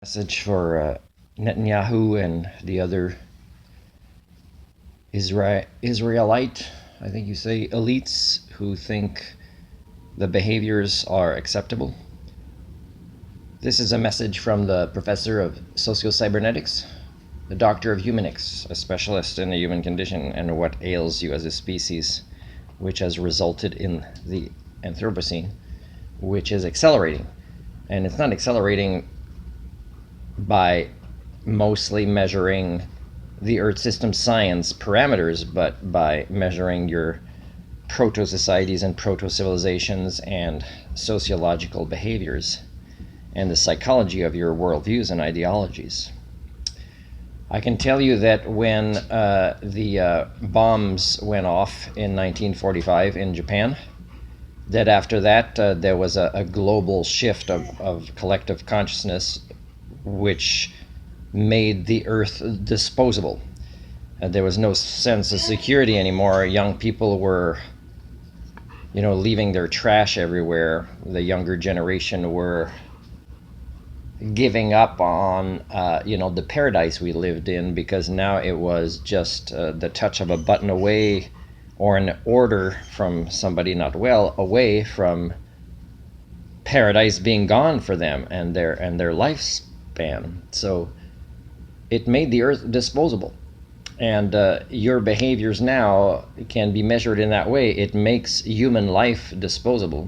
Message for Netanyahu and the other Israelite, I think you say, elites who think the behaviors are acceptable. This is a message from the professor of Sociocybernetics, the doctor of humanics, a specialist in the human condition and what ails you as a species, which has resulted in the Anthropocene, which is accelerating. And it's not accelerating by mostly measuring the Earth system science parameters, but by measuring your proto-societies and proto-civilizations and sociological behaviors and the psychology of your worldviews and ideologies. I can tell you that when the bombs went off in 1945 in Japan, that after that there was a global shift of collective consciousness which made the earth disposable. There was no sense of security anymore. Young people were, leaving their trash everywhere. The younger generation were giving up on, the paradise we lived in, because now it was just the touch of a button away, or an order from somebody not well, away from paradise being gone for them and their lifespan. So it made the earth disposable, and your behaviors now can be measured in that way. It makes human life disposable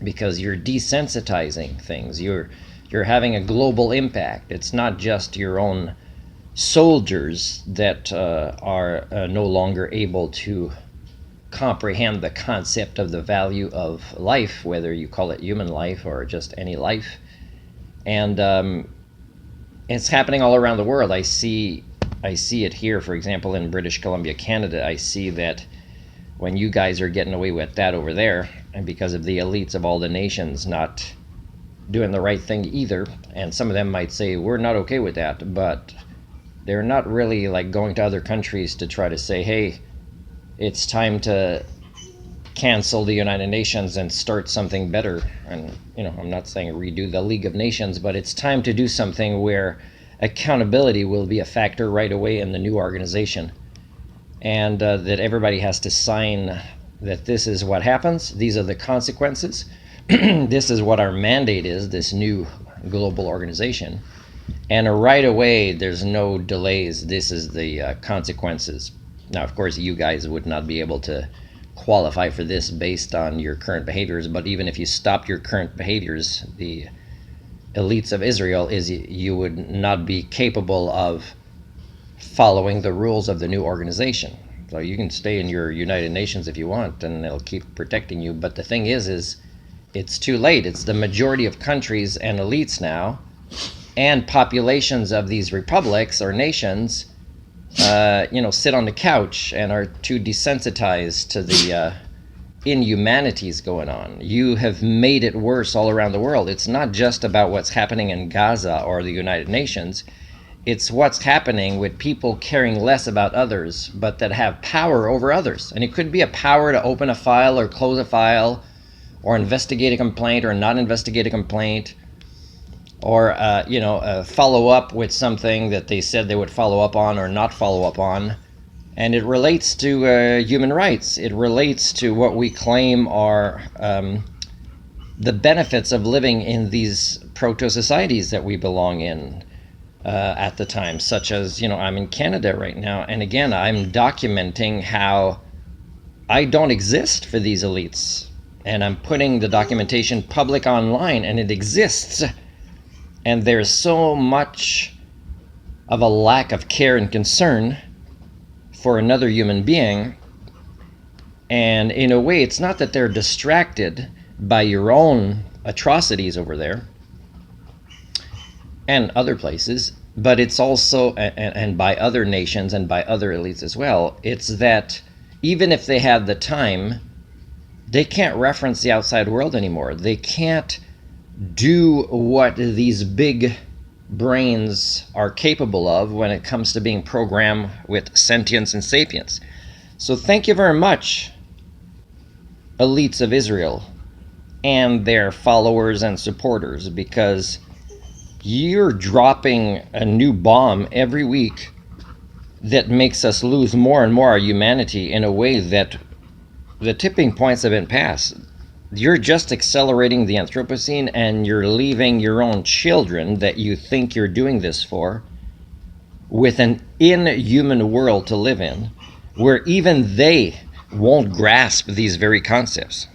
because you're desensitizing things. You're having a global impact. It's not just your own soldiers that are no longer able to comprehend the concept of the value of life, whether you call it human life or just any life. And it's happening all around the world. I see it here, for example, in British Columbia, Canada. I see that when you guys are getting away with that over there, and because of the elites of all the nations not doing the right thing either, and some of them might say we're not okay with that, but they're not really like going to other countries to try to say, hey, it's time to cancel the United Nations and start something better. And I'm not saying redo the League of Nations, but it's time to do something where accountability will be a factor right away in the new organization, and that everybody has to sign that this is what happens, these are the consequences, this is what our mandate is, this new global organization, and right away there's no delays. This is the consequences. Now, of course, you guys would not be able to qualify for this based on your current behaviors, but even if you stop your current behaviors, the elites of Israel, you would not be capable of following the rules of the new organization. So you can stay in your United Nations if you want, and they'll keep protecting you. But the thing is it's too late. It's the majority of countries and elites now, and populations of these republics or nations sit on the couch and are too desensitized to the inhumanities going on. You have made it worse all around the world. It's not just about what's happening in Gaza or the United Nations. It's what's happening with people caring less about others, but that have power over others. And it could be a power to open a file or close a file, or investigate a complaint or not investigate a complaint, or follow up with something that they said they would follow up on or not follow up on. And it relates to human rights. It relates to what we claim are the benefits of living in these proto-societies that we belong in at the time, such as, I'm in Canada right now, and again, I'm documenting how I don't exist for these elites. And I'm putting the documentation public online, and it exists. And there's so much of a lack of care and concern for another human being. And in a way, it's not that they're distracted by your own atrocities over there and other places, but it's also, and by other nations and by other elites as well, it's that even if they had the time, they can't reference the outside world anymore. They can't do what these big brains are capable of when it comes to being programmed with sentience and sapience. So thank you very much, elites of Israel and their followers and supporters, because You're dropping a new bomb every week that makes us lose more and more our humanity in a way that the tipping points have been passed. You're just accelerating the Anthropocene, and you're leaving your own children that you think you're doing this for with an inhuman world to live in, where even they won't grasp these very concepts.